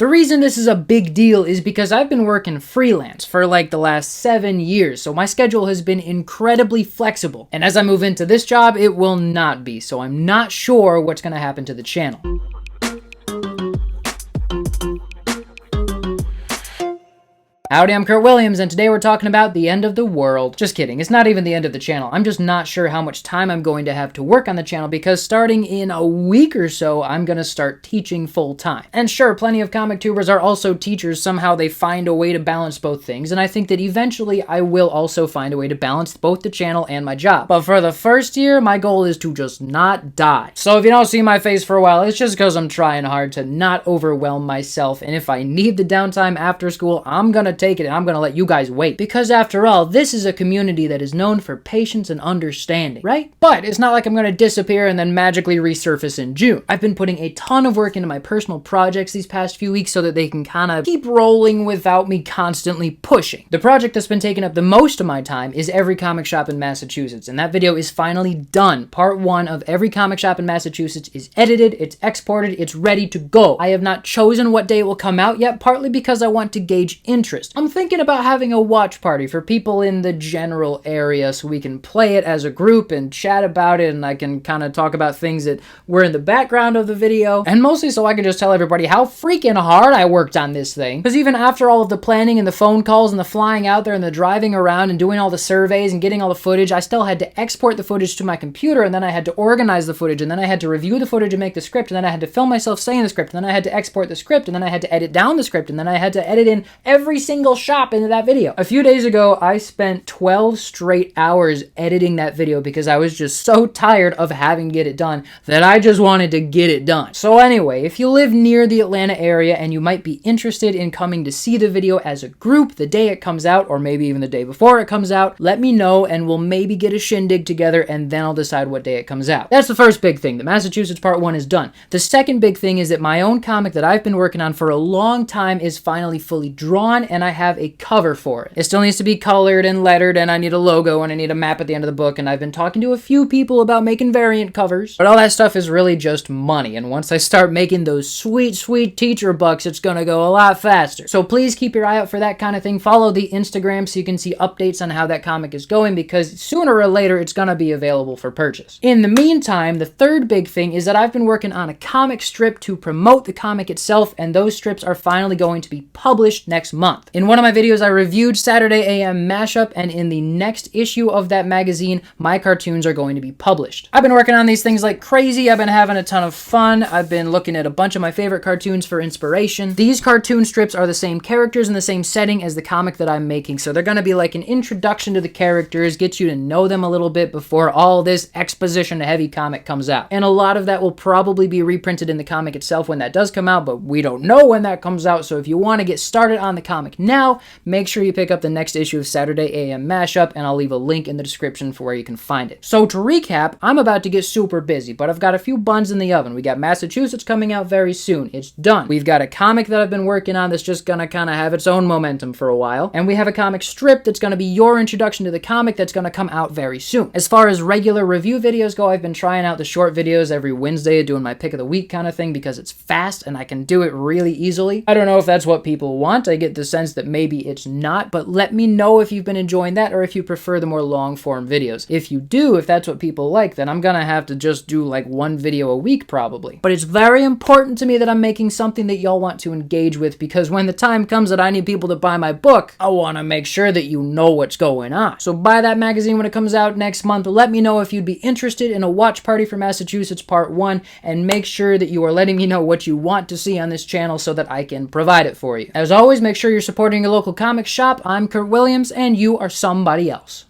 The reason this is a big deal is because I've been working freelance for like the last 7 years, so my schedule has been incredibly flexible. And as I move into this job, it will not be, so I'm not sure what's going to happen to the channel. Howdy, I'm Kurt Williams, and today we're talking about the end of the world. Just kidding, it's not even the end of the channel. I'm just not sure how much time I'm going to have to work on the channel because starting in a week or so, I'm gonna start teaching full time. And sure, plenty of comic tubers are also teachers. Somehow they find a way to balance both things, and I think that eventually I will also find a way to balance both the channel and my job. But for the first year, my goal is to just not die. So if you don't see my face for a while, it's just because I'm trying hard to not overwhelm myself, and if I need the downtime after school, I'm gonna take it and I'm gonna let you guys wait. Because after all, this is a community that is known for patience and understanding, right? But it's not like I'm gonna disappear and then magically resurface in June. I've been putting a ton of work into my personal projects these past few weeks so that they can kind of keep rolling without me constantly pushing. The project that's been taking up the most of my time is Every Comic Shop in Massachusetts, and that video is finally done. Part 1 of Every Comic Shop in Massachusetts is edited, it's exported, it's ready to go. I have not chosen what day it will come out yet, partly because I want to gauge interest. I'm thinking about having a watch party for people in the general area so we can play it as a group and chat about it, and I can kind of talk about things that were in the background of the video, and mostly so I can just tell everybody how freaking hard I worked on this thing. Because even after all of the planning and the phone calls and the flying out there and the driving around and doing all the surveys and getting all the footage, I still had to export the footage to my computer, and then I had to organize the footage, and then I had to review the footage and make the script, and then I had to film myself saying the script, and then I had to export the script, and then I had to edit down the script, and then I had to edit in every single shot into that video. A few days ago, I spent 12 straight hours editing that video because I was just so tired of having to get it done that I just wanted to get it done. So anyway, if you live near the Atlanta area and you might be interested in coming to see the video as a group the day it comes out, or maybe even the day before it comes out, let me know and we'll maybe get a shindig together and then I'll decide what day it comes out. That's the first big thing. The Massachusetts Part 1 is done. The second big thing is that my own comic that I've been working on for a long time is finally fully drawn, and I have a cover for it. It still needs to be colored and lettered, and I need a logo, and I need a map at the end of the book, and I've been talking to a few people about making variant covers, but all that stuff is really just money, and once I start making those sweet, sweet teacher bucks, it's gonna go a lot faster. So please keep your eye out for that kind of thing. Follow the Instagram so you can see updates on how that comic is going, because sooner or later it's gonna be available for purchase. In the meantime, the third big thing is that I've been working on a comic strip to promote the comic itself, and those strips are finally going to be published next month. In one of my videos, I reviewed Saturday AM Mashup, and in the next issue of that magazine, my cartoons are going to be published. I've been working on these things like crazy. I've been having a ton of fun. I've been looking at a bunch of my favorite cartoons for inspiration. These cartoon strips are the same characters in the same setting as the comic that I'm making, so they're going to be like an introduction to the characters, get you to know them a little bit before all this exposition-heavy comic comes out. And a lot of that will probably be reprinted in the comic itself when that does come out, but we don't know when that comes out, so if you want to get started on the comic now, make sure you pick up the next issue of Saturday AM Mashup, and I'll leave a link in the description for where you can find it. So to recap, I'm about to get super busy, but I've got a few buns in the oven. We got Massachusetts coming out very soon. It's done. We've got a comic that I've been working on that's just gonna kind of have its own momentum for a while, and we have a comic strip that's gonna be your introduction to the comic that's gonna come out very soon. As far as regular review videos go, I've been trying out the short videos every Wednesday, doing my pick of the week kind of thing because it's fast and I can do it really easily. I don't know if that's what people want. I get the sense that maybe it's not, but let me know if you've been enjoying that or if you prefer the more long form videos. If you do, if that's what people like, then I'm gonna have to just do like one video a week probably. But it's very important to me that I'm making something that y'all want to engage with, because when the time comes that I need people to buy my book, I want to make sure that you know what's going on. So buy that magazine when it comes out next month. Let me know if you'd be interested in a watch party for Massachusetts Part 1, and make sure that you are letting me know what you want to see on this channel so that I can provide it for you. As always, make sure you're supporting your local comic shop. I'm Kurt Williams, and you are somebody else.